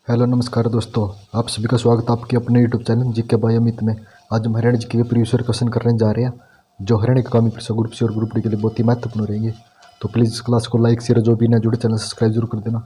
Hello नमस्कार दोस्तों। आप सभी का स्वागत है आपके अपने YouTube channel GK by Amit में। आज हम हरियाणा जीके के प्रीवियस ईयर क्वेश्चन करने जा रहे हैं जो हरियाणा के कामी परीक्षा ग्रुप सी और ग्रुप डी के लिए बहुत ही महत्वपूर्ण रहेंगे। तो प्लीज़ इस क्लास को लाइक शेयर, जो भी ना जुड़े चैनल सब्सक्राइब जरूर कर देना।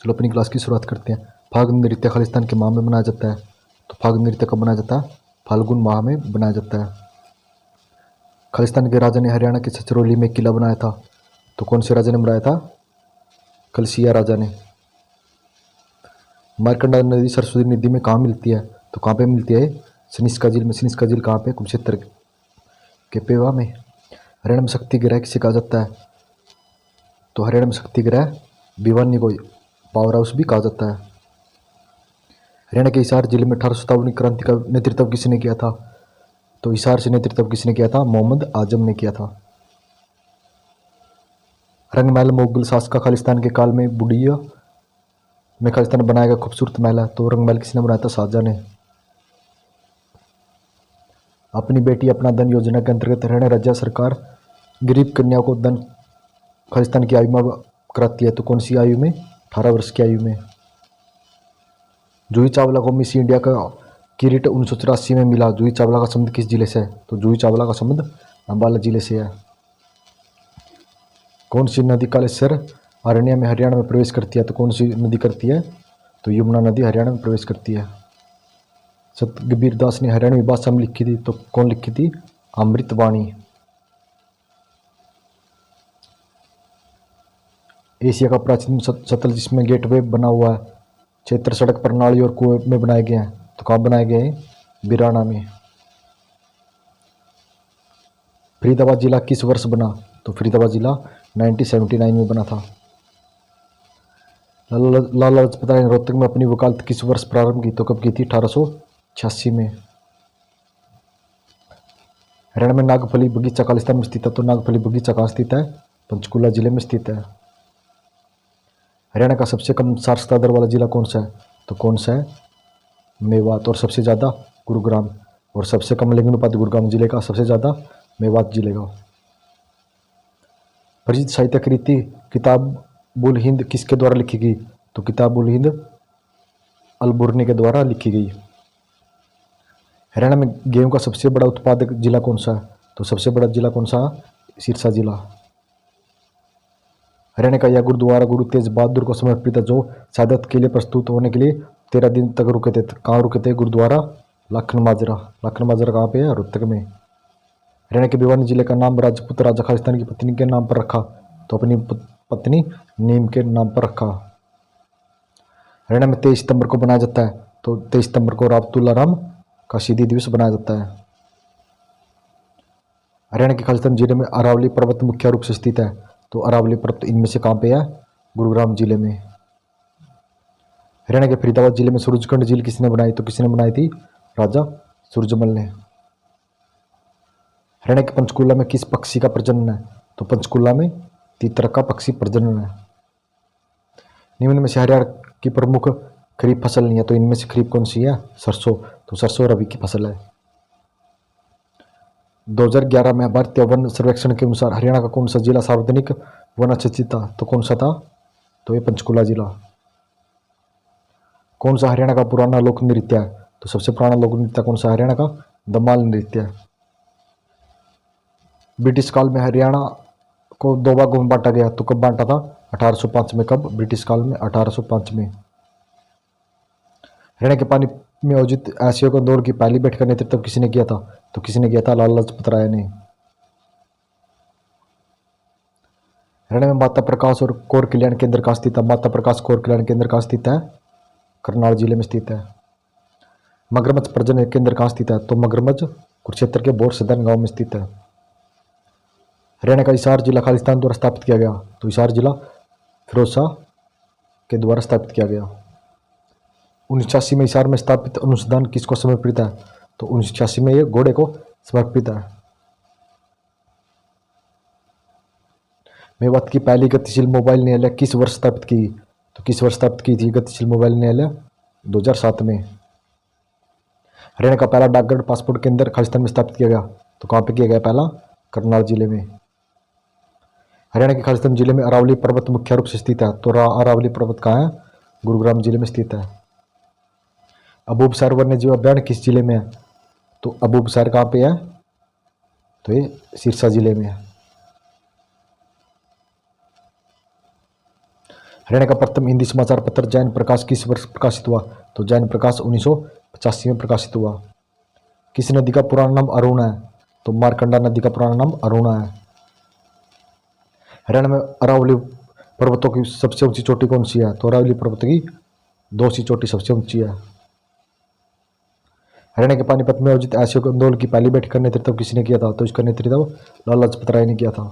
चलो अपनी क्लास की शुरुआत करते हैं। फाल्गुन नृत्य खालिस्तान के माह में बनाया जाता है। तो फाल्गुन नृत्य कब बनाया जाता है? फाल्गुन माह में बनाया जाता है। खालिस्तान के राजा ने हरियाणा के छछरौली में किला बनाया था। तो कौन से राजा ने बनाया था? कलसिया राजा ने। मारकंडा नदी सरस्वती नदी में कहाँ मिलती है? तो कहाँ पे मिलती है? सनिष्का झील में। सनिष्का झील कहाँ पे? कुरुक्षेत्र के पेवा में। हरियाणा में शक्ति ग्रह किसे कहा जाता है? तो हरियाणा में शक्ति ग्रह भिवानी को पावर हाउस भी कहा जाता है। हरियाणा के हिसार जिले में 1857 क्रांति का नेतृत्व किसने किया था? तो हिसार से नेतृत्व किसने किया था? मोहम्मद आजम ने किया था। रंगमहल मुगल शासक खालिस्तान के काल में बुढ़िया में खालिस्तान बनाया गया खूबसूरत महल है। तो रंगमहल किसने बनाया था? शाहजहां ने। अपनी बेटी अपना धन योजना के अंतर्गत हरियाणा राज्य सरकार गरीब कन्या को धन खालिस्तान की आयु में कराती है। तो कौन सी आयु में? 18 वर्ष की आयु में। जूही चावला को मिस इंडिया का किरीट 1984 में मिला। जूही चावला का संबंध किस जिले से है? तो जूही चावला का संबंध अंबाला जिले से है। कौन सी नदी कालेश्वर अरण्य में हरियाणा में प्रवेश करती है? तो कौन सी नदी करती है? तो यमुना नदी हरियाणा में प्रवेश करती है। सतकबीर दास ने हरियाणवी भाषा में लिखी थी। तो कौन लिखी थी? अमृतवाणी। एशिया का प्राचीन शतल जिसमें गेटवे बना हुआ है, क्षेत्र सड़क प्रणाली और कुएं में बनाए गए हैं। तो कहाँ बनाए गए हैं? बिराना में। फरीदाबाद जिला किस वर्ष बना? तो फरीदाबाद जिला 1979 में बना था। लाला लाजपत राय ने रोहतक में अपनी वकालत किस वर्ष प्रारंभ की? तो कब की थी? 1886 में। हरियाणा में नागफली बगीचा खालिस्तान में स्थित है। तो नागफली बगीचा कहाँ स्थित है? पंचकुला जिले में स्थित है। हरियाणा का सबसे कम साक्षरता दर वाला जिला कौन सा है? तो कौन सा है? मेवात। और सबसे ज़्यादा गुरुग्राम। और सबसे कम लिंगानुपात गुरुग्राम जिले का, सबसे ज़्यादा मेवात जिले का। प्रसिद्ध साहित्य कृति किताबुल हिंद किसके द्वारा लिखी गई? तो किताबुल हिंद अलबुर्नी के द्वारा लिखी गई। हरियाणा में गेहूं का सबसे बड़ा उत्पादक जिला कौन सा है? तो सबसे बड़ा जिला कौन सा? सिरसा जिला। हरियाणा का यह गुरुद्वारा गुरु तेज बहादुर को समर्पित है, जो शहादत के लिए प्रस्तुत होने के लिए 13 दिन तक रुके थे। कहाँ रुके थे? गुरुद्वारा लखन माजरा। लखन माजरा कहाँ पे है? रोहतक में। हरियाणा के भिवानी जिले का नाम राजपूत राजा खालिस्तान की पत्नी के नाम पर रखा। तो अपनी पत्नी नीम के नाम पर रखा। हरियाणा में 23 सितंबर को बनाया जाता है। तो 23 सितंबर को रावतुल्ला राम का शहीदी दिवस बनाया जाता है। हरियाणा के खालिस्तान जिले में अरावली पर्वत मुख्य रूप से स्थित है। तो अरावली पर्वत इनमें से कहाँ पे है? गुरुग्राम जिले में। हरियाणा के फरीदाबाद जिले में सूरजकुंड झील किसने बनाई? तो किसने बनाई थी? राजा सूरजमल ने। हरियाणा के पंचकुला में किस पक्षी का प्रजनन है? तो पंचकुला में तीतर का पक्षी प्रजनन है। निम्न में से हरियाणा की प्रमुख खरीफ फसल नहीं है। तो इनमें से खरीफ कौन सी है? सरसों। तो सरसों रबी की फसल है। 2011 में भारतीय वन सर्वेक्षण के अनुसार हरियाणा का कौन सा जिला सार्वजनिक वन अच्छेचित था? तो कौन सा था? तो ये पंचकुला जिला। कौन सा हरियाणा का पुराना लोक नृत्य है? तो सबसे पुराना लोक नृत्य कौन सा हरियाणा का? दमाल नृत्य है। ब्रिटिश काल में हरियाणा को दो भागों में बांटा गया। तो कब बांटा था? 1805 में। कब? ब्रिटिश काल में 1805 में। हरियाणा के पानी में आयोजित एशिया को दौड़ की पहली बैठक का नेतृत्व किसने किया था? तो किसने किया था? लाला लाजपत राय ने। हरियाणा में माता प्रकाश और कौर कल्याण केंद्र कहाँ स्थित है? माता प्रकाश कौर कल्याण केंद्र कहाँ स्थित है? करनाल जिले में स्थित है। मगरमच्छ प्रजनन केंद्र कहाँ स्थित है? तो मगरमच्छ कुरुक्षेत्र के बोर सदन गांव में स्थित है। हरियाणा का हिसार जिला खालिस्तान द्वारा स्थापित किया गया। तो हिसार जिला फिरोज शाह के द्वारा स्थापित किया गया। 1986 में हिसार में स्थापित अनुसंधान किसको समर्पित है? तो 1986 में ये घोड़े को समर्पित है। मेवात की पहली गतिशील मोबाइल न्यायालय किस वर्ष स्थापित की? तो किस वर्ष स्थापित की थी गतिशील मोबाइल न्यायालय? 2007 में। हरियाणा का पहला डाकघर पासपोर्ट केंद्र खालिस्तान में स्थापित किया गया। तो कहाँ पे किया गया? पहला करनाल जिले में। हरियाणा के खालिस्तान जिले में अरावली पर्वत मुख्य रूप से स्थित है। तो अरावली पर्वत कहाँ है? गुरुग्राम जिले में स्थित है। अबूबसर वन्य जीव अभ्यारण्य किस जिले में है? तो अबूबसर कहाँ पे है? तो ये सिरसा जिले में है। हरियाणा का प्रथम हिंदी समाचार पत्र जैन प्रकाश किस वर्ष प्रकाशित हुआ? तो जैन प्रकाश 1985 में प्रकाशित हुआ। किस नदी का पुराना नाम अरुण है? तो मारकंडा नदी का पुराना नाम अरुणा है। हरियाणा में अरावली पर्वतों की सबसे ऊंची चोटी कौन सी है? तो अरावली पर्वत की 2सी चोटी सबसे ऊंची है। हरियाणा के पानीपत में आयोजित असहयोग आंदोलन की पहली बैठक का नेतृत्व किसने किया था? तो इसका नेतृत्व लाला लाजपत राय ने किया था।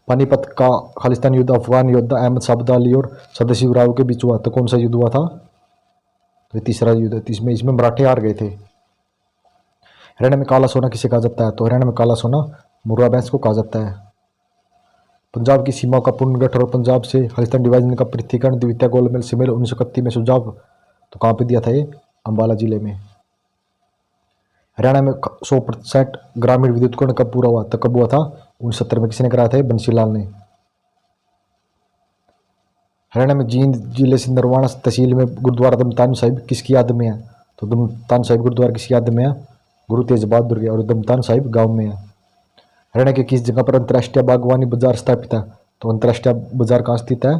पानीपत का खालिस्तान युद्ध अफगान योद्धा अहमद साबद अली और सदा शिवराव के बीच हुआ। तो कौन सा युद्ध हुआ था? तो तीसरा युद्ध। इसमें मराठे हार गए थे। हरियाणा में काला सोना किसे कहा जाता है? तो हरियाणा में काला सोना मुर्रा भैंस को कहा जाता है। पंजाब की सीमा का पुनर्गठन और पंजाब से खालिस्तान डिवीजन का पृथ्वीकरण द्वितीय गोलमेज सम्मेलन 1931 में सुझाव तो कहाँ पे दिया था? ये अम्बाला जिले में। हरियाणा में 100% ग्रामीण विद्युतीकरण कब पूरा हुआ? तो कब हुआ था? 1970 में। किसने कराया था? बंसीलाल ने। हरियाणा में जींद जिले से नरवाना तहसील में गुरुद्वारा दमतान साहिब किसकी याद में है? तो दमतान साहिब गुरुद्वारा किसकी याद में है? गुरु तेज बहादुर के। और दमतान साहिब गांव में है। हरियाणा के किस जगह पर अंतर्राष्ट्रीय बागवानी बाजार स्थापित है? तो अंतर्राष्ट्रीय बाजार कहाँ स्थित है?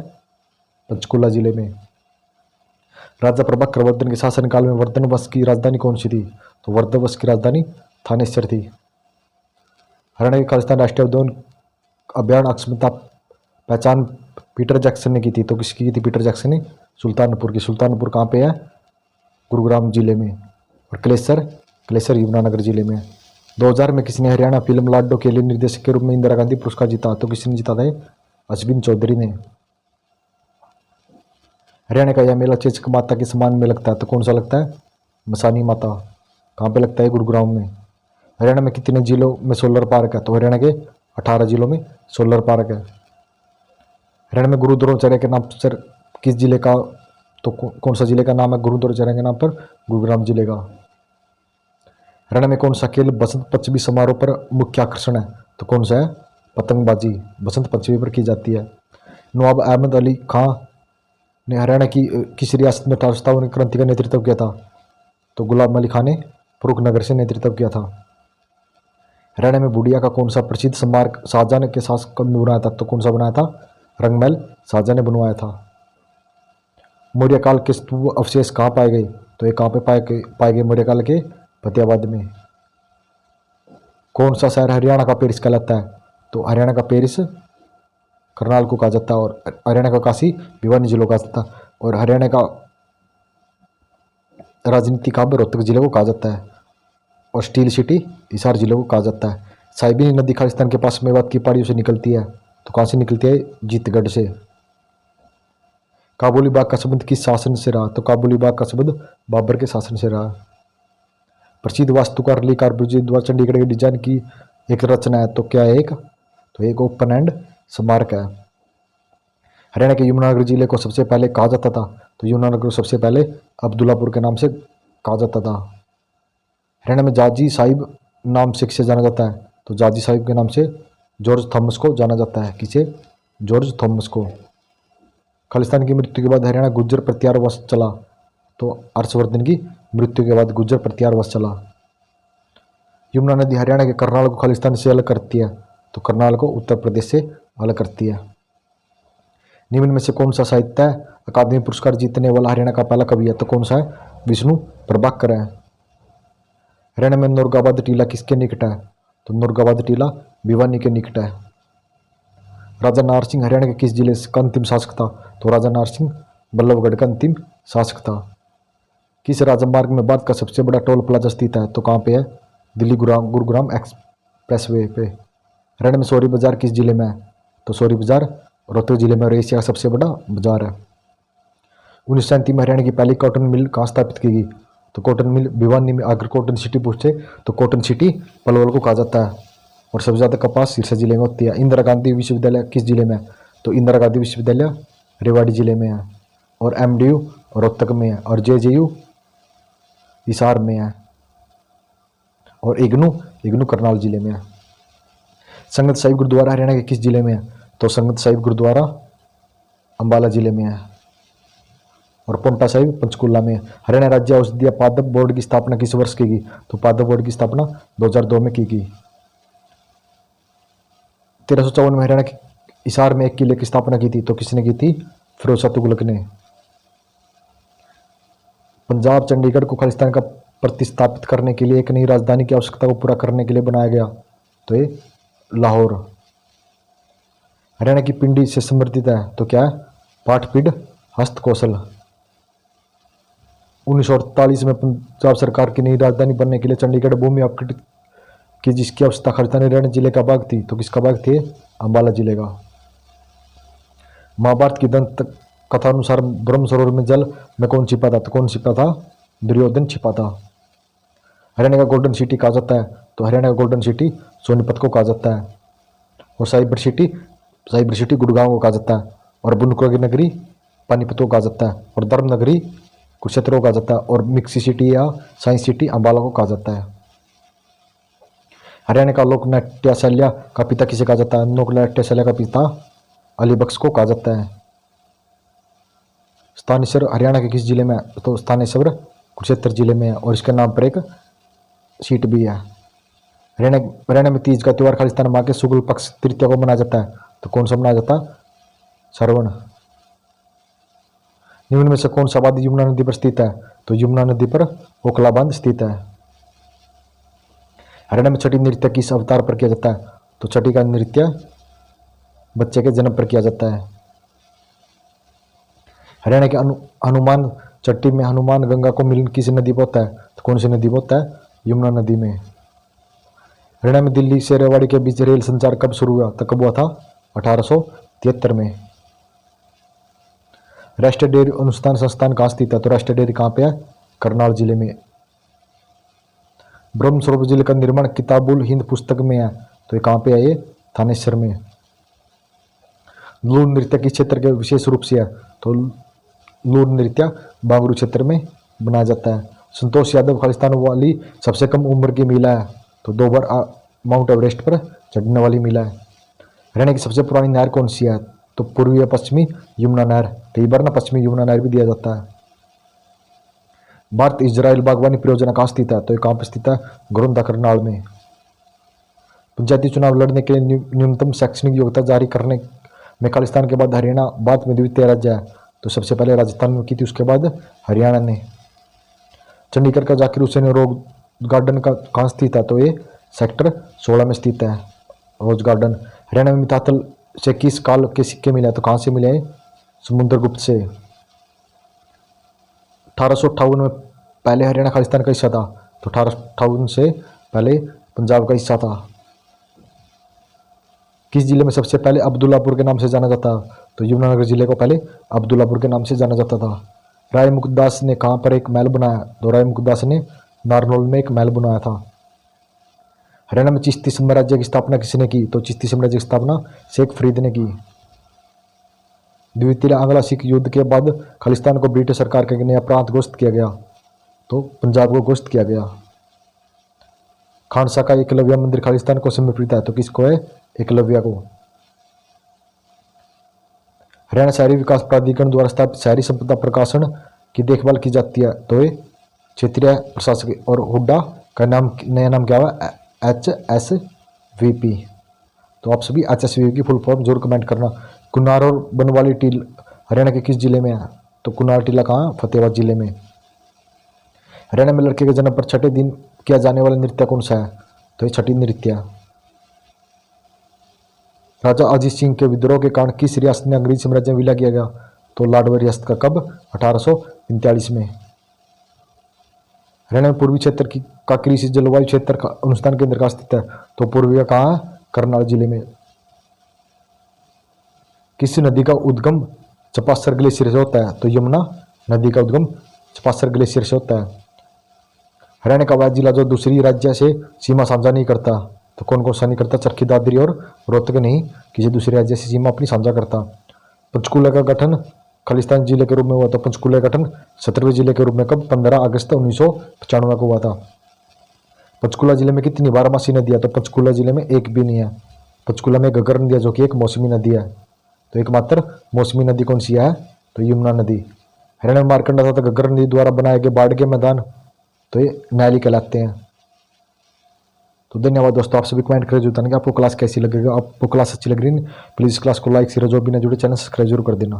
पंचकुला जिले में। राजा प्रभाकर वर्धन के शासनकाल में वर्धन वंश की राजधानी कौन सी थी? तो वर्धन वंश की राजधानी थानेसर थी। हरियाणा के खालिस्तान राष्ट्रीय उद्यान अभियान अक्षमता पहचान पीटर जैक्सन ने की थी। तो किसकी की थी पीटर जैक्सन ने? सुल्तानपुर की। सुल्तानपुर कहाँ पे है? गुरुग्राम जिले में। और क्लेसर यमुनानगर जिले में। 2000 में किसने हरियाणा फिल्म लाडो के लिए निर्देशक के रूप में इंदिरा गांधी पुरस्कार जीता? तो किसने जीता था? अश्विन चौधरी ने। हरियाणा का यह मेला चेचक माता के सम्मान में लगता है। तो कौन सा लगता है? मसानी माता। कहाँ पे लगता है? गुरुग्राम में। हरियाणा में कितने जिलों में सोलर पार्क है? तो हरियाणा के 18 जिलों में सोलर पार्क है। हरियाणा में गुरु द्रोणाचार्य के नाम पर किस जिले का तो कौन सा जिले का नाम है गुरु द्रोणाचार्य के नाम पर? गुरुग्राम जिले का। हरियाणा में कौन सा खेल बसंत पंचमी समारोह पर मुख्य आकर्षण है? तो कौन सा है? पतंगबाजी बसंत पंचमी पर की जाती है। नवाब अहमद अली खां ने हरियाणा की किस रियासत में 1857 क्रांति का नेतृत्व किया था? तो गुलाम अली खां ने फरुखनगर से नेतृत्व किया था। हरियाणा में बूडिया का कौन सा प्रसिद्ध स्मारक शाहजहां के शासनकाल में बनाया था? तो कौन सा बनाया था? रंगमहल शाहजहां ने बनवाया था। मौर्य काल के स्तूप अवशेष कहाँ पाए गए? तो ये कहाँ पे पाए गए? मौर्य काल के फतेहाबाद में। कौन सा शहर हरियाणा का पेरिस कहलाता है? तो हरियाणा का पेरिस करनाल को कहा जाता है। और हरियाणा का काशी भिवानी जिले को कहा जाता है। और हरियाणा का राजनीति का रोहतक जिले को कहा जाता है। और स्टील सिटी हिसार जिले को कहा जाता है। साइबिनी नदी खालिस्तान के पास मेवात की पहाड़ियों से निकलती है। तो कहाँ से निकलती है? जीतगढ़ से। काबुली बाग का संबंध किस शासन से रहा? तो काबुली बाग का संबंध बाबर के शासन से रहा। प्रसिद्ध वास्तुकार ली कार्बुजिए द्वारा चंडीगढ़ के डिजाइन की एक रचना है। तो क्या है? तो एक ओपन एंड स्मारक है। हरियाणा के यमुनानगर जिले को सबसे पहले कहा जाता था? तो यमुनानगर को सबसे पहले अब्दुल्लापुर के नाम से कहा जाता था। हरियाणा में जाजी साहिब नाम से किसे जाना जाता है? तो जाजी साहिब के नाम से जॉर्ज थॉमस को जाना जाता है। किसे? जॉर्ज थॉमस को। खालिस्तान की मृत्यु के बाद हरियाणा गुर्जर प्रत्याहार वंश चला। तो हर्षवर्धन की मृत्यु के बाद गुर्जर प्रत्याहार वंश चला। यमुना नदी हरियाणा के करनाल को खालिस्तान से अलग करती है। तो करनाल को उत्तर प्रदेश से अलग करती है। निम्न में से कौन सा साहित्य अकादमी पुरस्कार जीतने वाला हरियाणा का पहला कवि है? तो कौन सा है? विष्णु प्रभाकर है। हरियाणा में नौरगाबाद टीला किसके निकट है? तो नौरगाबाद टीला भिवानी के निकट है। राजा नारसिंह हरियाणा के किस जिले का अंतिम शासक था? तो राजा नारसिंह बल्लभगढ़ का अंतिम शासक था। किस राजमार्ग में भारत का सबसे बड़ा टोल प्लाजा स्थित है? तो कहाँ पे है? दिल्ली गुरुग्राम एक्सप्रेसवे पे। हरियाणा में सौरी बाजार किस जिले में है? तो सौरी बाजार रोहतक जिले में। और एशिया का सबसे बड़ा बाजार है। 1937 में हरियाणा की पहली कॉटन मिल कहाँ स्थापित की गई? तो कॉटन मिल भिवानी में। अगर कॉटन सिटी पूछे तो कॉटन सिटी पलवल को कहा जाता है। और सबसे ज़्यादा कपास सिरसा जिले में होती है। इंदिरा गांधी विश्वविद्यालय किस जिले में है? तो इंदिरा गांधी विश्वविद्यालय रेवाड़ी जिले में है। और एमडीयू रोहतक में है। और जेजेयू हिसार में है। और इग्नू करनाल जिले में है। संगत साहिब गुरुद्वारा हरियाणा के किस जिले में है? तो संगत साहिब गुरुद्वारा अम्बाला जिले में है। और पोंटा साहिब पंचकूला में। हरियाणा राज्य औषधीय पादप बोर्ड की स्थापना किस वर्ष की गई? तो पादप बोर्ड की स्थापना 2002 में की गई। 1354 में हरियाणा के हिसार में एक किले की स्थापना की थी, तो किसने की थी? फिरोज शाह तुगलक ने। पंजाब चंडीगढ़ को खालिस्तान का प्रतिस्थापित करने के लिए एक नई राजधानी की आवश्यकता को पूरा करने के लिए बनाया गया, तो ये लाहौर। हरियाणा की पिंडी से समृद्धित है, तो क्या है? पाटपीड़ हस्तकौशल। 1948 में पंजाब सरकार की नई राजधानी बनने के लिए चंडीगढ़ भूमि आवंटित की, जिसकी आवश्यकता खालिस्तानी हरियाणा जिले का भाग थी, तो किसका भाग थी? अम्बाला जिले का। महाभारत की दंत कथा अनुसार ब्रह्म सरोवर में जल में कौन छिपा था? तो कौन छिपा था? दुर्योधन छिपा था। हरियाणा का गोल्डन सिटी कहा जाता है, तो हरियाणा का गोल्डन सिटी सोनीपत को कहा जाता है। और साइबर सिटी गुड़गांव को कहा जाता है। और बुनकर की नगरी पानीपत को कहा जाता है। और धर्म नगरी कुरुक्षेत्र को कहा जाता है। और मिक्सी सिटी या साइंस सिटी अम्बाला को कहा जाता है। हरियाणा का लोक नाट्य शैल्या का पिता किसे कहा जाता है? लोक नाट्य शैल्या का पिता अली बख्श को कहा जाता है। स्थानेश्वर हरियाणा के किस जिले में है? तो स्थानेश्वर कुरुक्षेत्र जिले में है, और इसके नाम पर एक सीट भी है। हरियाणा में तीज का त्यौहार खालिस्तान माह के शुक्ल पक्ष तृतीया को मनाया जाता है, तो कौन सा मनाया जाता है? श्रवण। निम्न में से कौन सा वादी यमुना नदी पर स्थित है? तो यमुना नदी पर ओखला बांध स्थित है। हरियाणा में छठी नृत्य किस अवतार पर किया जाता है? तो छठी का नृत्य बच्चे के जन्म पर किया जाता है। हरियाणा के हनुमान चट्टी में हनुमान गंगा को मिलन किस नदी पर होता है? तो कौन सी नदी पर होता है? यमुना नदी में। हरियाणा में दिल्ली से रेवाड़ी के बीच रेल संचार कब शुरू हुआ? तो कब हुआ था? 1873 में। राष्ट्रीय डेयरी अनुसंधान संस्थान कहाँ स्थित है? तो राष्ट्रीय डेयरी कहाँ पे है? करनाल जिले में। ब्रह्म सरोवर जिले का निर्माण किताबुल हिंद पुस्तक में है, तो ये कहाँ पे है? ये थानेश्वर में। लूर नृत्य किस क्षेत्र के विशेष रूप से है? तो लूर नृत्य बांगरू क्षेत्र में बनाया जाता है। संतोष यादव खालिस्तान वाली सबसे कम उम्र की महिला है, तो 2 बार माउंट एवरेस्ट पर चढ़ने वाली महिला है। हरियाणा की सबसे पुरानी नहर कौन सी है? तो पूर्वी या पश्चिमी यमुना नहर। कई बार ना पश्चिमी यमुना नहर भी दिया जाता है। भारत इजराइल बागवानी परियोजना कहाँ स्थित है? तो ये कहाँ पर स्थित है? घरोंदा करनाल में। पंचायती चुनाव लड़ने के लिए न्यूनतम शैक्षणिक योग्यता जारी करने में खालिस्तान के बाद हरियाणा बाद में द्वितीय राज्य है, तो सबसे पहले राजस्थान में की थी, उसके बाद हरियाणा ने। चंडीगढ़ का जाकिर हुसैन रोज गार्डन का कहाँ स्थित है? तो ये सेक्टर 16 में स्थित है, रोज गार्डन। हरियाणा में मिताथल से किस काल के सिक्के मिले? तो कहाँ से मिले? समुद्रगुप्त से। 1858 में पहले हरियाणा खालिस्तान का हिस्सा था, तो 1858 से पहले पंजाब का हिस्सा था। किस जिले में सबसे पहले अब्दुल्लापुर के नाम से जाना जाता? तो यमुनानगर जिले को पहले अब्दुल्लापुर के नाम से जाना जाता था। राय मुकुटदास ने कहाँ पर एक महल बनाया? तो राय मुकुटदास ने नारनौल में एक महल बनाया था। हरियाणा में चिश्ती साम्राज्य की स्थापना किसने की? तो चिश्ती साम्राज्य की स्थापना शेख फरीद ने की। द्वितीय आंग्लो सिख युद्ध के बाद खालिस्तान को ब्रिटिश सरकार के नया प्रांत घोषित किया गया, तो पंजाब को घोषित किया गया। खानसा का एकलव्य मंदिर खालिस्तान को समर्पित है, तो किसको है? एकलव्य को। हरियाणा शहरी विकास प्राधिकरण द्वारा स्थापित शहरी संपदा प्रकाशन की देखभाल की जाती है, तो ये क्षेत्रीय प्रशासक। और हुड्डा का नया नाम क्या हुआ? HSVP। तो आप सभी HSVP की फुल फॉर्म जरूर कमेंट करना। कुनार और बनवाली टील हरियाणा के किस जिले में है? तो कुनार टीला कहाँ? फतेहाबाद जिले में। हरियाणा में लड़के के जन्म पर छठे दिन किया जाने वाला नृत्य कौन सा है? तो ये छठी नृत्य। राजा अजीत सिंह के विद्रोह के कारण किस रियासत ने अंग्रेजी साम्राज्य में विलय किया गया? तो लाडवा रियासत का। कब? 1845 में। हरियाणा में पूर्वी क्षेत्र का कृषि जलवायु क्षेत्र का अनुसंधान केंद्र का स्थित है, तो पूर्वी का कहाँ? करनाल जिले में। किस नदी का उद्गम चपासर ग्लेशियर से होता है? तो यमुना नदी का उद्गम चपासर ग्लेशियर से होता है। हरियाणा का वह जिला जो दूसरी राज्य से सीमा साझा नहीं करता, तो कौन कौन सा नहीं करता? चरखी दादरी और रोहतक नहीं किसी दूसरे राज्य से सीमा अपनी साझा करता। पंचकूला का गठन खालिस्तान जिले के रूप में हुआ था। पंचकूला का गठन 17वें जिले के रूप में कब? 15 अगस्त 1995 को हुआ था। पंचकूला जिले में कितनी बारहमासी नदी है? तो पंचकूला जिले में एक भी नहीं है। पंचकूला में घग्गर नदी है, जो कि एक मौसमी नदी है। तो एकमात्र मौसमी नदी कौन सी है? तो यमुना नदी। हिरण्य मार्कंड तथा घग्गर नदी द्वारा बनाए गए बाढ़ के मैदान तो ये न्यायालय कहलाते हैं। तो धन्यवाद दोस्तों, आप सभी कमेंट करें बताने कि आपको क्लास कैसी लगेगा, आपको क्लास अच्छी लग रही है प्लीज़ क्लास को लाइक शेयर, जो भी ना जुड़े चैनल सब्सक्राइब जरूर कर देना।